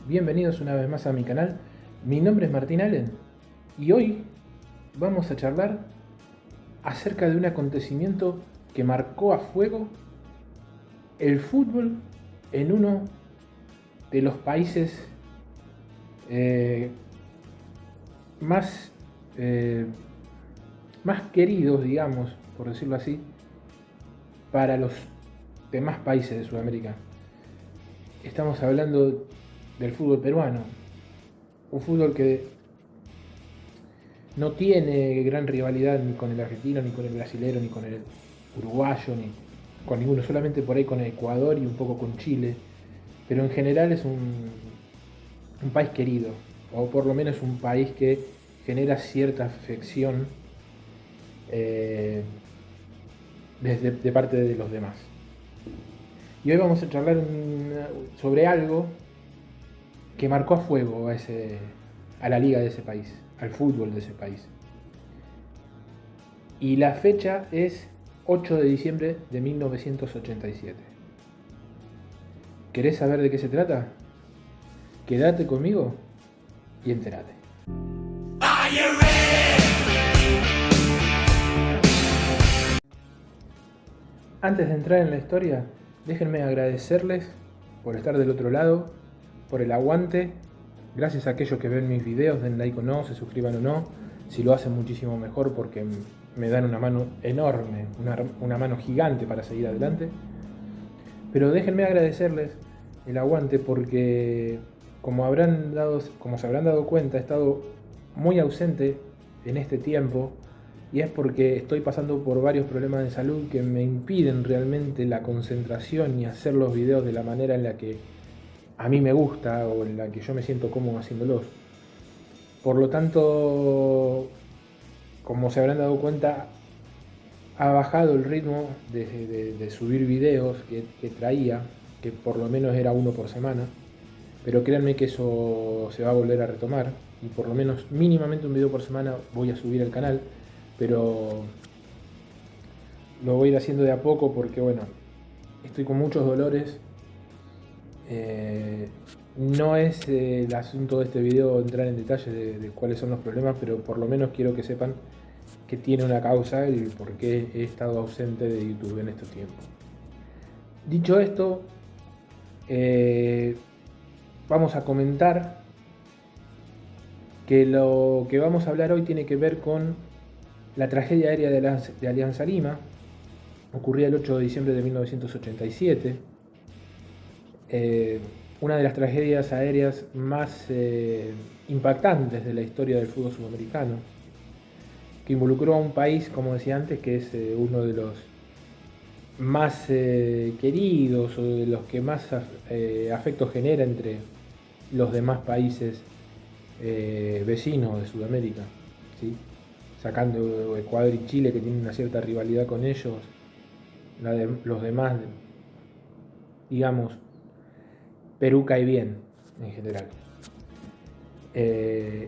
Bienvenidos una vez más a mi canal. Mi nombre es Martín Allen y hoy vamos a charlar acerca de un acontecimiento que marcó a fuego el fútbol en uno de los países eh, más, eh, más queridos, digamos, por decirlo así, para los demás países de Sudamérica. Estamos hablando del fútbol peruano, un fútbol que no tiene gran rivalidad ni con el argentino, ni con el brasilero, ni con el uruguayo, ni con ninguno, solamente por ahí con Ecuador y un poco con Chile, pero en general es un país querido, o por lo menos un país que genera cierta afección de parte de los demás. Y hoy vamos a charlar sobre algo que marcó a fuego a la liga de ese país, al fútbol de ese país. Y la fecha es 8 de diciembre de 1987. ¿Querés saber de qué se trata? Quédate conmigo y entérate. Antes de entrar en la historia, déjenme agradecerles por estar del otro lado, por el aguante. Gracias a aquellos que ven mis videos, den like o no, se suscriban o no. Si lo hacen, muchísimo mejor porque me dan una mano enorme, una mano gigante para seguir adelante. Pero déjenme agradecerles el aguante porque, como se habrán dado cuenta, he estado muy ausente en este tiempo, y es porque estoy pasando por varios problemas de salud que me impiden realmente la concentración y hacer los videos de la manera en la que a mí me gusta o en la que yo me siento cómodo haciéndolos. Por lo tanto, como se habrán dado cuenta, ha bajado el ritmo de subir videos que traía, que por lo menos era uno por semana, pero créanme que eso se va a volver a retomar, y por lo menos mínimamente un video por semana voy a subir al canal, pero lo voy a ir haciendo de a poco porque, bueno, estoy con muchos dolores. No es el asunto de este video entrar en detalle de cuáles son los problemas, pero por lo menos quiero que sepan que tiene una causa y por qué he estado ausente de YouTube en estos tiempos. Dicho esto, vamos a comentar que lo que vamos a hablar hoy tiene que ver con la tragedia aérea de Alianza Lima. Ocurría el 8 de diciembre de 1987. Una de las tragedias aéreas más impactantes de la historia del fútbol sudamericano, que involucró a un país, como decía antes, que es uno de los más queridos o de los que más afecto genera entre los demás países vecinos de Sudamérica, ¿sí? Sacando Ecuador y Chile, que tienen una cierta rivalidad con ellos, los demás, digamos, Perú cae bien en general.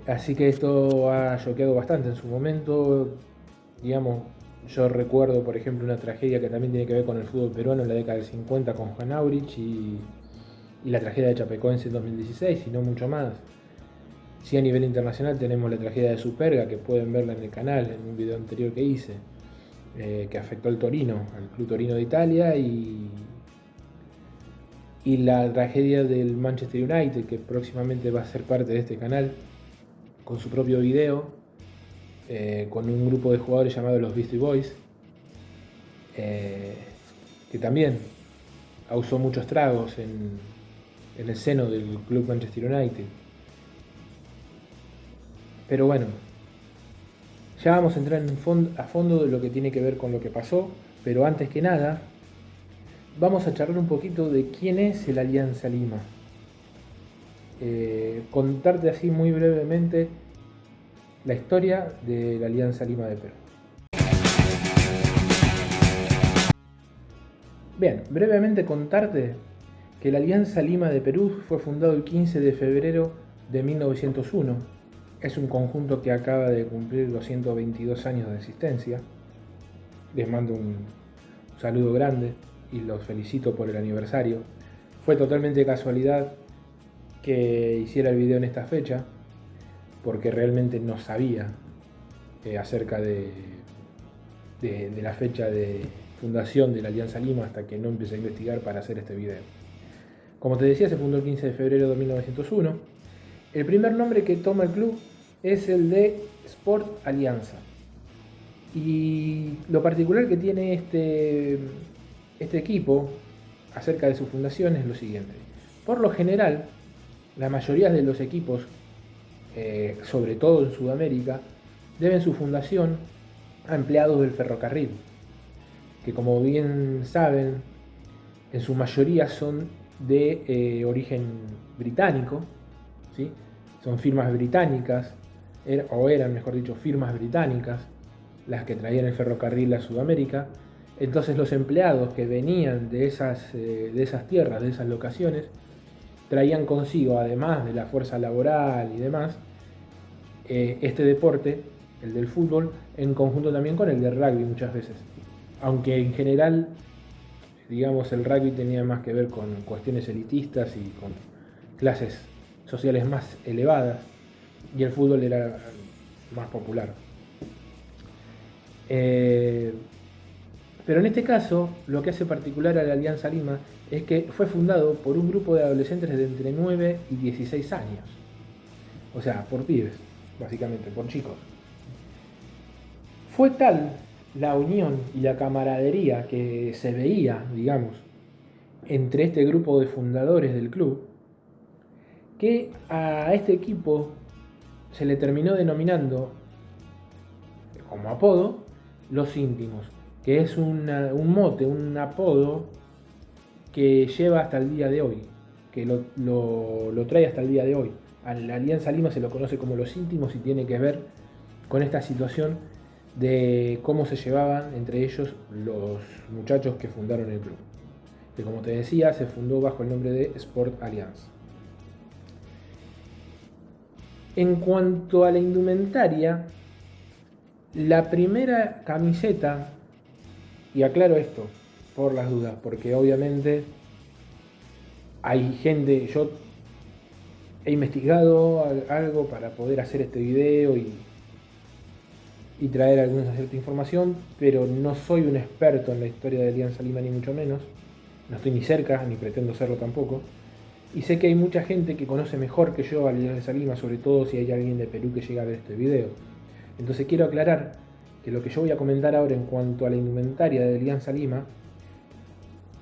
Así que esto ha choqueado bastante en su momento. Digamos, yo recuerdo, por ejemplo, una tragedia que también tiene que ver con el fútbol peruano en la década del 50 con Juan Aurich y la tragedia de Chapecoense en 2016, y no mucho más. Si a nivel internacional tenemos la tragedia de Superga, que pueden verla en el canal, en un video anterior que hice, que afectó al Torino, al Club Torino de Italia, y la tragedia del Manchester United, que próximamente va a ser parte de este canal con su propio video, con un grupo de jugadores llamados los Beastie Boys, que también causó muchos tragos en el seno del club Manchester United. Pero bueno, ya vamos a entrar a fondo de lo que tiene que ver con lo que pasó, pero antes que nada vamos a charlar un poquito de quién es el Alianza Lima. Contarte así muy brevemente la historia de la Alianza Lima de Perú. Bien, brevemente contarte que la Alianza Lima de Perú fue fundado el 15 de febrero de 1901. Es un conjunto que acaba de cumplir los 122 años de existencia. Les mando un saludo grande y los felicito por el aniversario. Fue totalmente casualidad que hiciera el video en esta fecha, porque realmente no sabía acerca de la fecha de fundación de la Alianza Lima hasta que no empecé a investigar para hacer este video. Como te decía, se fundó el 15 de febrero de 1901. El primer nombre que toma el club es el de Sport Alianza. Y lo particular que tiene este equipo acerca de su fundación es lo siguiente. Por lo general, la mayoría de los equipos, sobre todo en Sudamérica, deben su fundación a empleados del ferrocarril, que como bien saben, en su mayoría son de origen británico, ¿sí? Son firmas británicas, o eran, mejor dicho, firmas británicas, las que traían el ferrocarril a Sudamérica. Entonces los empleados que venían de esas tierras, de esas locaciones, traían consigo, además de la fuerza laboral y demás, este deporte, el del fútbol, en conjunto también con el del rugby muchas veces. Aunque en general, digamos, el rugby tenía más que ver con cuestiones elitistas y con clases sociales más elevadas, y el fútbol era más popular. Pero en este caso, lo que hace particular a la Alianza Lima es que fue fundado por un grupo de adolescentes de entre 9 y 16 años. O sea, por pibes, básicamente, por chicos. Fue tal la unión y la camaradería que se veía, digamos, entre este grupo de fundadores del club, que a este equipo se le terminó denominando como apodo Los Íntimos, que es un mote, un apodo que lleva hasta el día de hoy, que lo trae hasta el día de hoy. A la Alianza Lima se lo conoce como Los Íntimos y tiene que ver con esta situación de cómo se llevaban entre ellos los muchachos que fundaron el club, que como te decía se fundó bajo el nombre de Sport Alliance. En cuanto a la indumentaria, la primera camiseta, y aclaro esto por las dudas, porque obviamente hay gente, yo he investigado algo para poder hacer este video y traer alguna cierta información, pero no soy un experto en la historia de Alianza Lima ni mucho menos, no estoy ni cerca, ni pretendo serlo tampoco, y sé que hay mucha gente que conoce mejor que yo a Alianza Lima, sobre todo si hay alguien de Perú que llega a ver este video. Entonces quiero aclarar que lo que yo voy a comentar ahora en cuanto a la indumentaria de Alianza Lima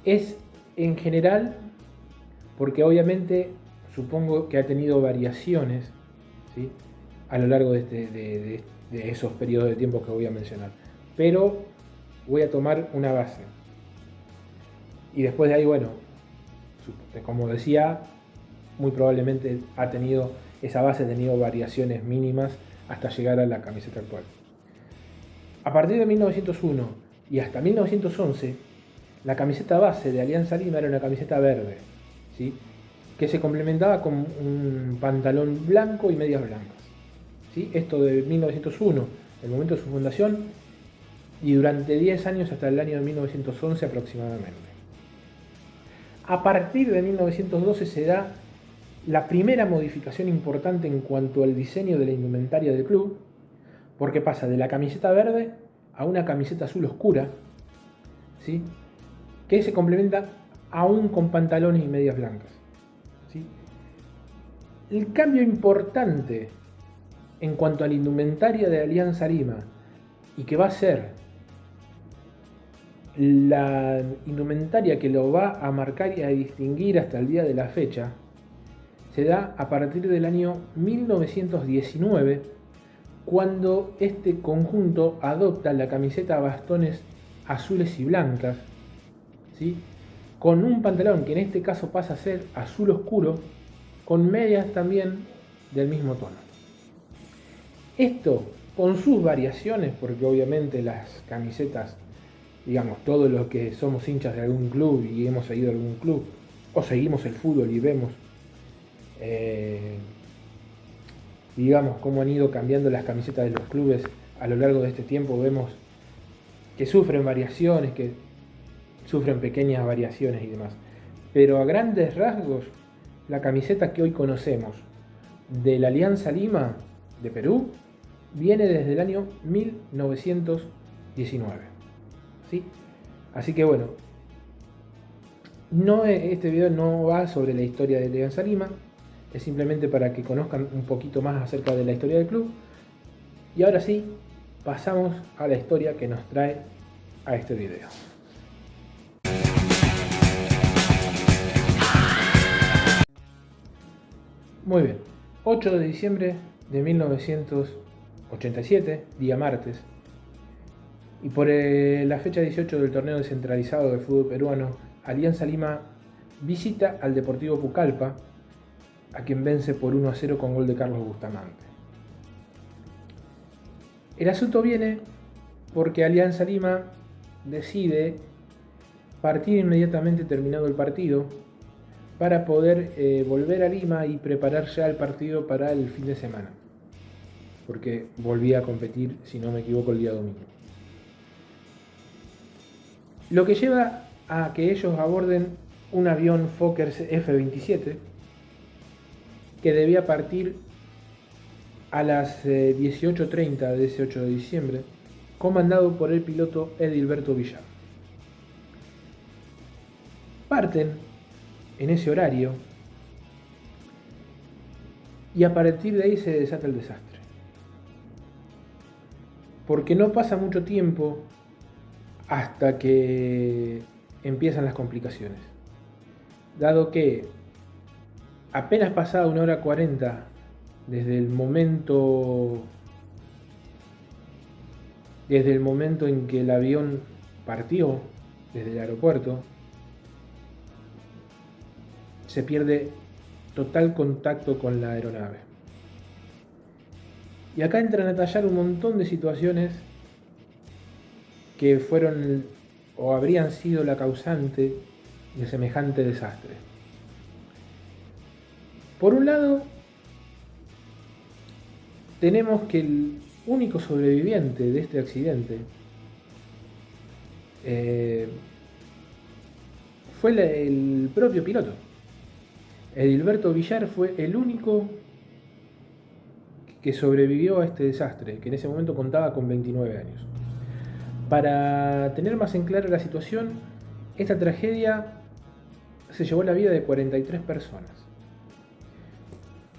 es en general, porque obviamente supongo que ha tenido variaciones, ¿sí?, a lo largo de esos periodos de tiempo que voy a mencionar. Pero voy a tomar una base. Y después de ahí, bueno, como decía, muy probablemente esa base ha tenido variaciones mínimas hasta llegar a la camiseta actual. A partir de 1901 y hasta 1911, la camiseta base de Alianza Lima era una camiseta verde, ¿sí?, que se complementaba con un pantalón blanco y medias blancas. ¿Sí? Esto de 1901, el momento de su fundación, y durante 10 años hasta el año de 1911 aproximadamente. A partir de 1912 se da la primera modificación importante en cuanto al diseño de la indumentaria del club, porque pasa de la camiseta verde a una camiseta azul oscura, ¿sí?, que se complementa aún con pantalones y medias blancas, ¿sí? El cambio importante en cuanto a la indumentaria de Alianza Lima, y que va a ser la indumentaria que lo va a marcar y a distinguir hasta el día de la fecha, se da a partir del año 1919, cuando este conjunto adopta la camiseta a bastones azules y blancas, ¿sí?, con un pantalón que en este caso pasa a ser azul oscuro, con medias también del mismo tono. Esto con sus variaciones, porque obviamente las camisetas, digamos, todos los que somos hinchas de algún club y hemos seguido algún club, o seguimos el fútbol y vemos, digamos, cómo han ido cambiando las camisetas de los clubes a lo largo de este tiempo, vemos que sufren variaciones, que sufren pequeñas variaciones y demás. Pero a grandes rasgos, la camiseta que hoy conocemos de la Alianza Lima de Perú viene desde el año 1919. ¿Sí? Así que bueno, este video no va sobre la historia de Alianza Lima, es simplemente para que conozcan un poquito más acerca de la historia del club. Y ahora sí, pasamos a la historia que nos trae a este video. Muy bien, 8 de diciembre de 1987, día martes, y por la fecha 18 del torneo descentralizado de fútbol peruano, Alianza Lima visita al Deportivo Pucallpa, a quien vence por 1-0 con gol de Carlos Bustamante. El asunto viene porque Alianza Lima decide partir inmediatamente terminado el partido para poder volver a Lima y preparar ya el partido para el fin de semana, porque volvía a competir, si no me equivoco, el día domingo. Lo que lleva a que ellos aborden un avión Fokker F-27 que debía partir a las 18:30 de ese 8 de diciembre, comandado por el piloto Edilberto Villar. Parten en ese horario y a partir de ahí se desata el desastre. Porque no pasa mucho tiempo hasta que empiezan las complicaciones. Dado que apenas pasada 1:40 desde el momento en que el avión partió desde el aeropuerto, se pierde total contacto con la aeronave. Y acá entran a tallar un montón de situaciones que fueron o habrían sido la causante de semejante desastre. Por un lado, tenemos que el único sobreviviente de este accidente fue el propio piloto. Edilberto Villar fue el único que sobrevivió a este desastre, que en ese momento contaba con 29 años. Para tener más en claro la situación, esta tragedia se llevó la vida de 43 personas.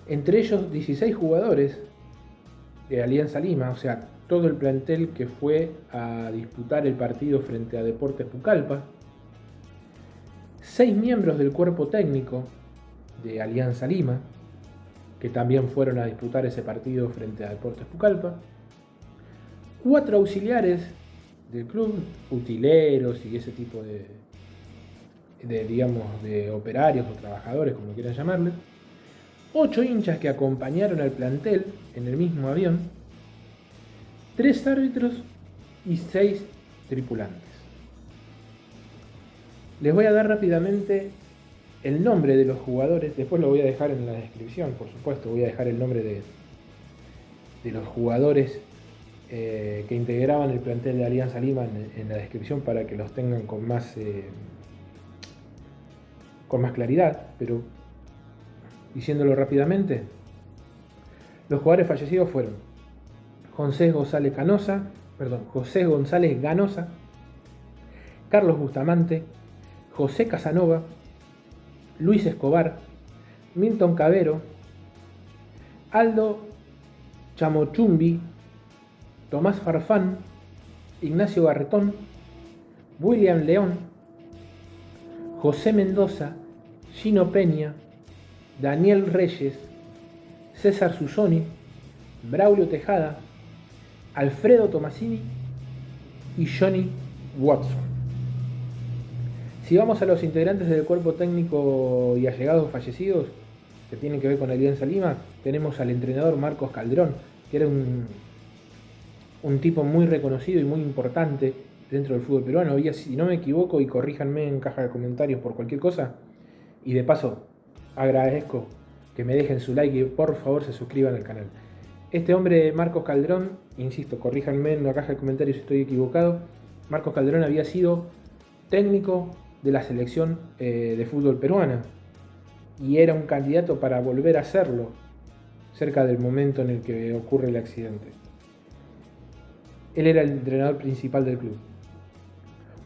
Entre ellos 16 jugadores de Alianza Lima, o sea, todo el plantel que fue a disputar el partido frente a Deportes Pucallpa, 6 miembros del cuerpo técnico de Alianza Lima, que también fueron a disputar ese partido frente a Deportes Pucallpa, 4 auxiliares del club, utileros y ese tipo de operarios o trabajadores, como quieran llamarle, 8 hinchas que acompañaron al plantel en el mismo avión, 3 árbitros y 6 tripulantes. Les voy a dar rápidamente el nombre de los jugadores, después lo voy a dejar en la descripción, por supuesto, voy a dejar el nombre de los jugadores que integraban el plantel de Alianza Lima en la descripción para que los tengan con más claridad, pero diciéndolo rápidamente, los jugadores fallecidos fueron José González Ganosa, Carlos Bustamante, José Casanova, Luis Escobar, Milton Cabero, Aldo Chamochumbi, Tomás Farfán, Ignacio Barretón, William León, José Mendoza, Gino Peña, Daniel Reyes, César Susoni, Braulio Tejada, Alfredo Tomasini y Johnny Watson. Si vamos a los integrantes del cuerpo técnico y allegados fallecidos que tienen que ver con Alianza Lima, tenemos al entrenador Marcos Calderón, que era un tipo muy reconocido y muy importante dentro del fútbol peruano. Había, si no me equivoco, y corríjanme en caja de comentarios por cualquier cosa, y de paso agradezco que me dejen su like y por favor se suscriban al canal. Este hombre, Marcos Calderón, insisto, corríjanme en la caja de comentarios si estoy equivocado, Marcos Calderón había sido técnico de la selección de fútbol peruana. y era un candidato para volver a hacerlo cerca del momento en el que ocurre el accidente. Él era el entrenador principal del club.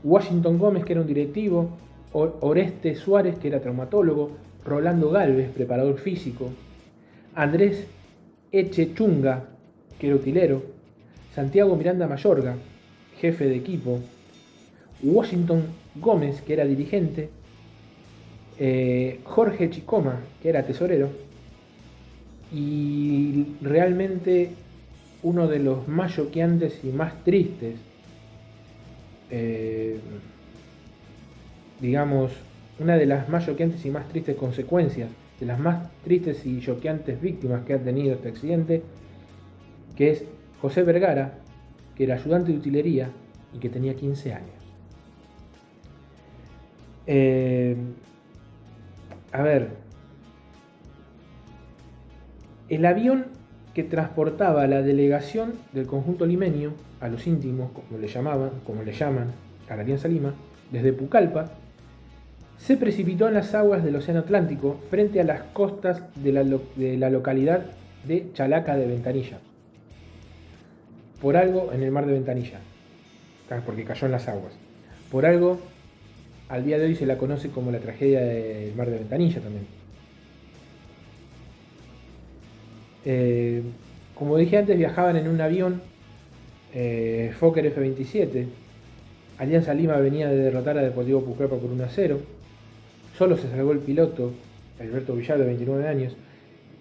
Washington Gómez, que era un directivo, Oreste Suárez, que era traumatólogo, Rolando Galvez, preparador físico, Andrés Echechunga, que era utilero, Santiago Miranda Mayorga, jefe de equipo, Washington Gómez, que era dirigente, Jorge Chicoma, que era tesorero, y realmente uno de los más choqueantes y más tristes, digamos, una de las más choqueantes y más tristes consecuencias, de las más tristes y choqueantes víctimas que ha tenido este accidente, que es José Vergara, que era ayudante de utilería y que tenía 15 años. A ver, el avión que transportaba a la delegación del conjunto limeño, a los íntimos, como le llaman a la Alianza Lima, desde Pucallpa, se precipitó en las aguas del Océano Atlántico frente a las costas de la localidad de Chalaca de Ventanilla. Por algo, en el mar de Ventanilla, porque cayó en las aguas. Por algo, al día de hoy se la conoce como la tragedia del mar de Ventanilla también. Como dije antes, viajaban en un avión Fokker F-27. Alianza Lima venía de derrotar a Deportivo Pucallpa por 1-0. Solo se salvó el piloto, Alberto Villar, de 29 años.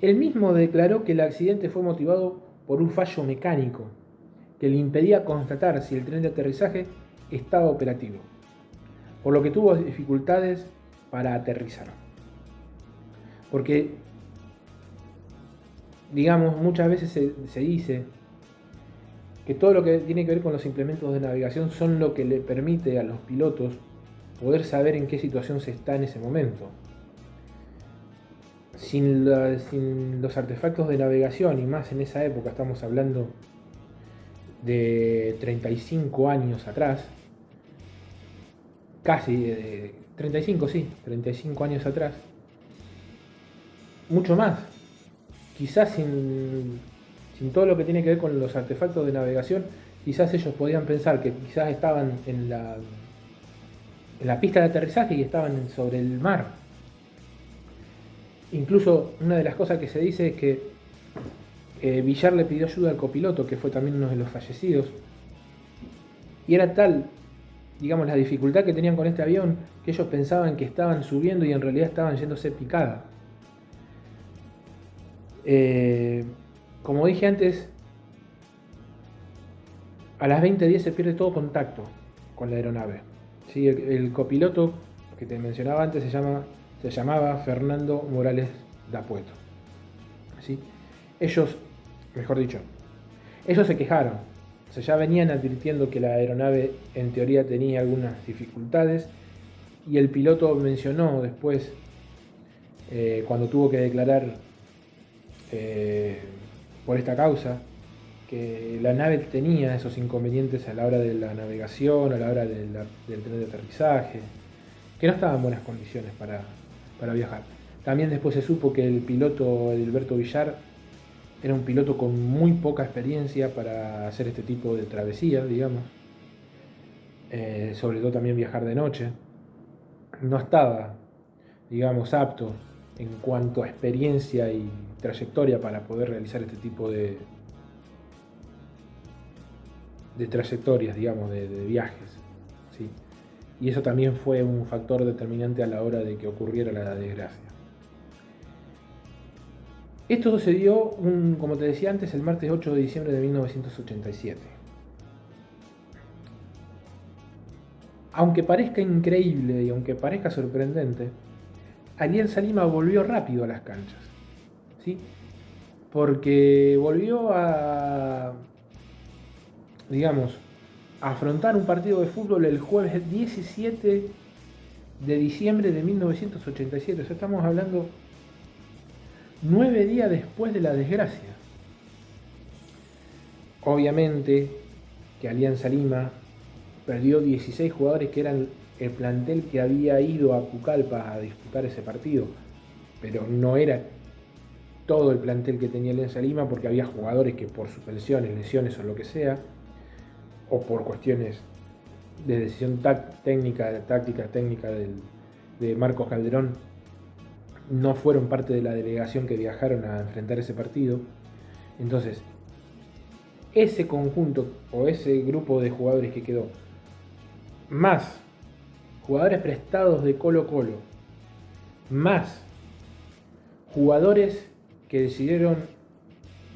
Él mismo declaró que el accidente fue motivado por un fallo mecánico que le impedía constatar si el tren de aterrizaje estaba operativo, por lo que tuvo dificultades para aterrizar. Porque, digamos, muchas veces se dice que todo lo que tiene que ver con los implementos de navegación son lo que le permite a los pilotos poder saber en qué situación se está en ese momento. Sin los artefactos de navegación, y más en esa época, estamos hablando de 35 años atrás, casi 35 años atrás, mucho más, quizás sin todo lo que tiene que ver con los artefactos de navegación, quizás ellos podían pensar que quizás estaban en la pista de aterrizaje y estaban sobre el mar. Incluso una de las cosas que se dice es que Villar le pidió ayuda al copiloto, que fue también uno de los fallecidos, y era tal, digamos, la dificultad que tenían con este avión, que ellos pensaban que estaban subiendo y en realidad estaban yéndose picada. Como dije antes, a las 20:10 se pierde todo contacto con la aeronave. ¿Sí? El copiloto que te mencionaba antes se llamaba Fernando Morales Dapueto. ¿Sí? Ellos se quejaron. O sea, ya venían advirtiendo que la aeronave en teoría tenía algunas dificultades, y el piloto mencionó después, cuando tuvo que declarar por esta causa, que la nave tenía esos inconvenientes a la hora de la navegación, a la hora del tren de aterrizaje, que no estaba en buenas condiciones para viajar. También después se supo que el piloto Edilberto Villar era un piloto con muy poca experiencia para hacer este tipo de travesía, digamos. Sobre todo también viajar de noche. No estaba, digamos, apto en cuanto a experiencia y trayectoria para poder realizar este tipo de trayectorias, digamos, de viajes, ¿sí? Y eso también fue un factor determinante a la hora de que ocurriera la desgracia. Esto sucedió, como te decía antes, el martes 8 de diciembre de 1987. Aunque parezca increíble y aunque parezca sorprendente, Alianza Lima volvió rápido a las canchas, ¿sí? Porque volvió a, digamos, a afrontar un partido de fútbol el jueves 17 de diciembre de 1987. O sea, estamos hablando 9 días después de la desgracia. Obviamente que Alianza Lima perdió 16 jugadores que eran el plantel que había ido a Pucallpa a disputar ese partido. pero no era todo el plantel que tenía Alianza Lima, porque había jugadores que por suspensiones, lesiones o lo que sea, o por cuestiones de decisión táctica de Marcos Calderón, no fueron parte de la delegación que viajaron a enfrentar ese partido. Entonces, ese conjunto o ese grupo de jugadores que quedó, más jugadores prestados de Colo Colo, más jugadores que decidieron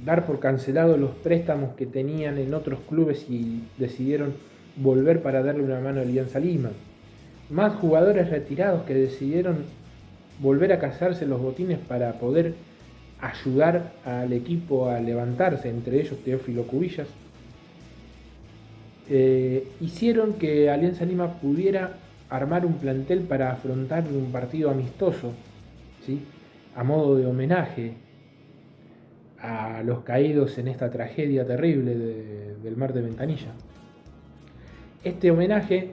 dar por cancelados los préstamos que tenían en otros clubes y decidieron volver para darle una mano a Alianza Lima, más jugadores retirados que decidieron volver a cazarse los botines para poder ayudar al equipo a levantarse, entre ellos Teófilo Cubillas, hicieron que Alianza Lima pudiera armar un plantel para afrontar un partido amistoso, ¿sí?, a modo de homenaje a los caídos en esta tragedia terrible del mar de Ventanilla. Este homenaje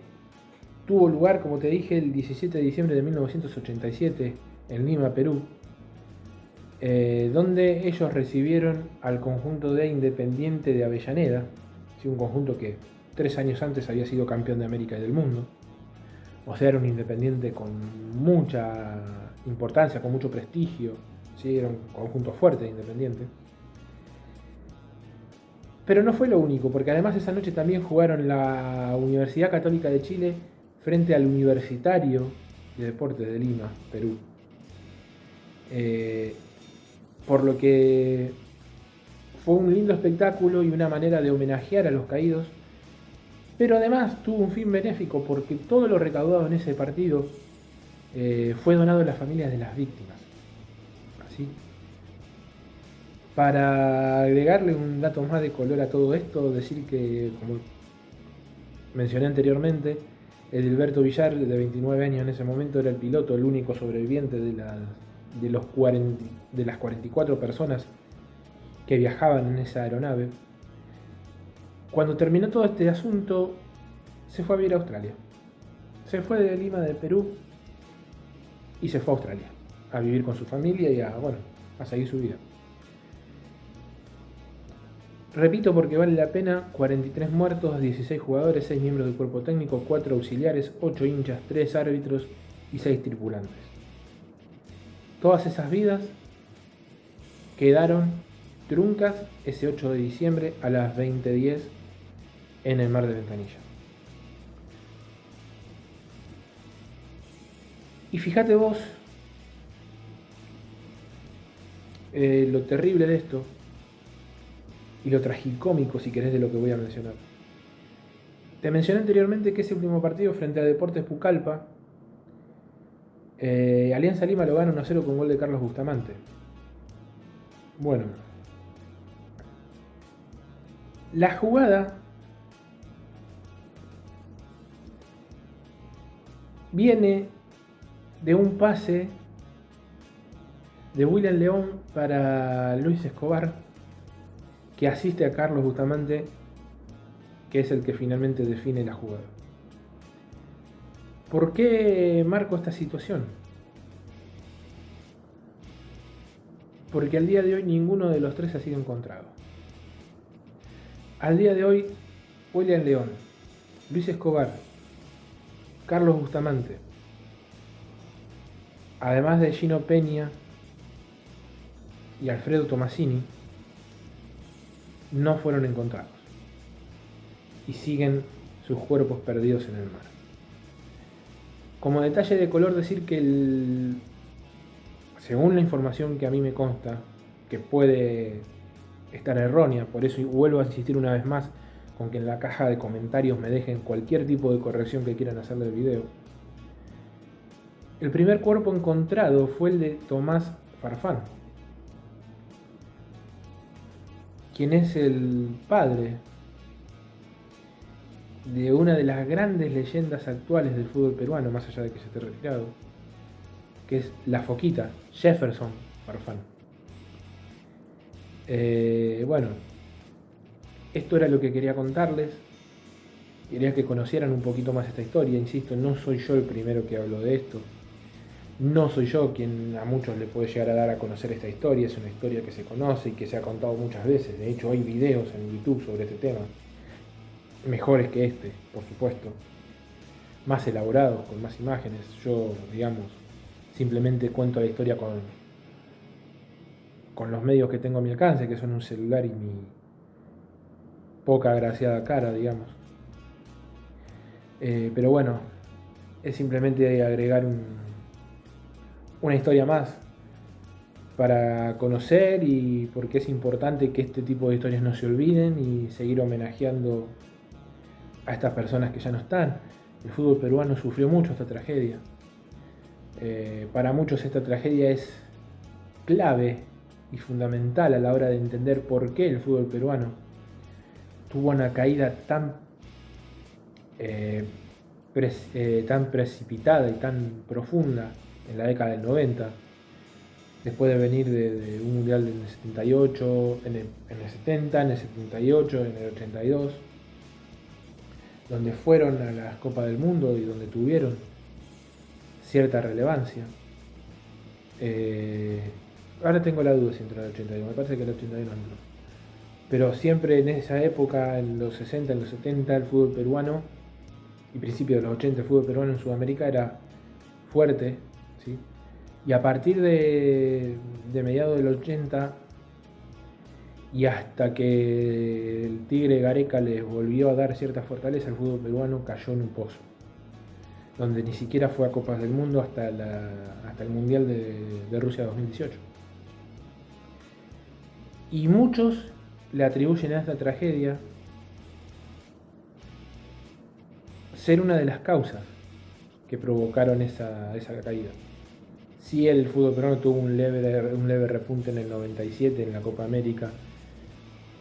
tuvo lugar, como te dije, el 17 de diciembre de 1987 en Lima, Perú, donde ellos recibieron al conjunto de Independiente de Avellaneda, ¿sí?, un conjunto que 3 años antes había sido campeón de América y del mundo. O sea, era un Independiente con mucha importancia, con mucho prestigio, ¿sí?, era un conjunto fuerte de Independiente. Pero no fue lo único, porque además esa noche también jugaron la Universidad Católica de Chile frente al Universitario de Deportes de Lima, Perú. Por lo que fue un lindo espectáculo y una manera de homenajear a los caídos, pero además tuvo un fin benéfico porque todo lo recaudado en ese partido fue donado a las familias de las víctimas. ¿Así? Para agregarle un dato más de color a todo esto, decir que, como mencioné anteriormente, Edilberto Villar, de 29 años en ese momento, era el piloto, el único sobreviviente de las 44 personas que viajaban en esa aeronave. Cuando terminó todo este asunto, se fue a vivir a Australia. Se fue de Lima, de Perú, y se fue a Australia a vivir con su familia y a seguir su vida. Repito porque vale la pena: 43 muertos, 16 jugadores, 6 miembros del cuerpo técnico, 4 auxiliares, 8 hinchas, 3 árbitros y 6 tripulantes. Todas esas vidas quedaron truncas ese 8 de diciembre a las 20:10 en el mar de Ventanilla. Y fíjate vos lo terrible de esto y lo tragicómico, si querés, de lo que voy a mencionar. Te mencioné anteriormente que ese último partido frente a Deportes Pucallpa, Alianza Lima lo gana 1-0 con gol de Carlos Bustamante. Bueno, la jugada viene de un pase de William León para Luis Escobar, que asiste a Carlos Bustamante, que es el que finalmente define la jugada. ¿Por qué marco esta situación? Porque al día de hoy ninguno de los tres ha sido encontrado. Al día de hoy, William León, Luis Escobar, Carlos Bustamante, además de Gino Peña y Alfredo Tomasini, no fueron encontrados y siguen sus cuerpos perdidos en el mar. Como detalle de color, decir que según la información que a mí me consta, que puede estar errónea, por eso vuelvo a insistir una vez más con que en la caja de comentarios me dejen cualquier tipo de corrección que quieran hacerle del video. El primer cuerpo encontrado fue el de Tomás Farfán, quien es el padre de una de las grandes leyendas actuales del fútbol peruano, más allá de que se esté retirado, que es la Foquita, Jefferson Farfán. Esto era lo que quería contarles. Quería que conocieran un poquito más esta historia. Insisto, no soy yo el primero que hablo de esto. No soy yo quien a muchos le puede llegar a dar a conocer esta historia, es una historia que se conoce y que se ha contado muchas veces. De hecho, hay videos en YouTube sobre este tema, mejores que este, por supuesto, más elaborados, con más imágenes. Yo, digamos, simplemente cuento la historia con los medios que tengo a mi alcance, que son un celular y mi poca agraciada cara, digamos. Pero bueno, es simplemente agregar una historia más para conocer, y porque es importante que este tipo de historias no se olviden y seguir homenajeando a estas personas que ya no están. El fútbol peruano sufrió mucho esta tragedia. Para muchos esta tragedia es clave y fundamental a la hora de entender por qué el fútbol peruano tuvo una caída tan precipitada y tan profunda en la década del 90, después de venir de un mundial en el 78, en el 70, en el 78, en el 82, donde fueron a las Copas del Mundo y donde tuvieron cierta relevancia. Ahora tengo la duda si entró en el 82, me parece que el 82 no entró. Pero siempre en esa época, en los 60, en los 70, el fútbol peruano, y principios de los 80, el fútbol peruano en Sudamérica era fuerte, ¿sí? Y a partir de mediados del 80 y hasta que el Tigre Gareca les volvió a dar cierta fortaleza, el fútbol peruano cayó en un pozo, donde ni siquiera fue a Copas del Mundo hasta el Mundial de Rusia 2018. Y muchos le atribuyen a esta tragedia ser una de las causas que provocaron esa caída. Sí, el fútbol peruano tuvo un leve repunte en el 97 en la Copa América,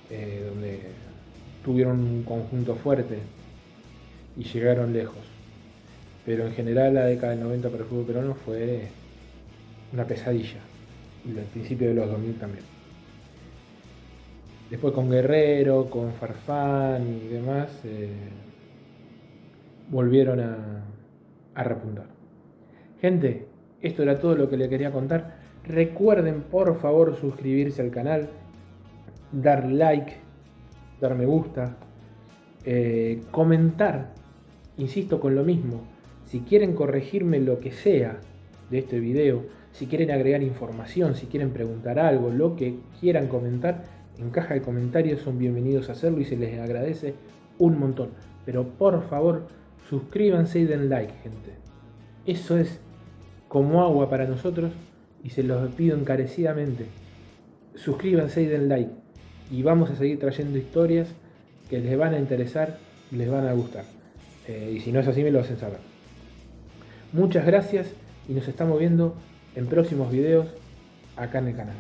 donde tuvieron un conjunto fuerte y llegaron lejos. Pero en general la década del 90 para el fútbol peruano fue una pesadilla, y al principio de los 2000 también. Después con Guerrero, con Farfán y demás, volvieron a repuntar. Gente, esto era todo lo que le quería contar. Recuerden por favor suscribirse al canal, dar like, dar me gusta, comentar, insisto con lo mismo, si quieren corregirme lo que sea de este video, si quieren agregar información, si quieren preguntar algo, lo que quieran comentar, en caja de comentarios son bienvenidos a hacerlo y se les agradece un montón. Pero por favor, suscríbanse y den like, gente. Eso es como agua para nosotros y se los pido encarecidamente. Suscríbanse y den like y vamos a seguir trayendo historias que les van a interesar y les van a gustar. Y si no es así, me lo hacen saber. Muchas gracias y nos estamos viendo en próximos videos acá en el canal.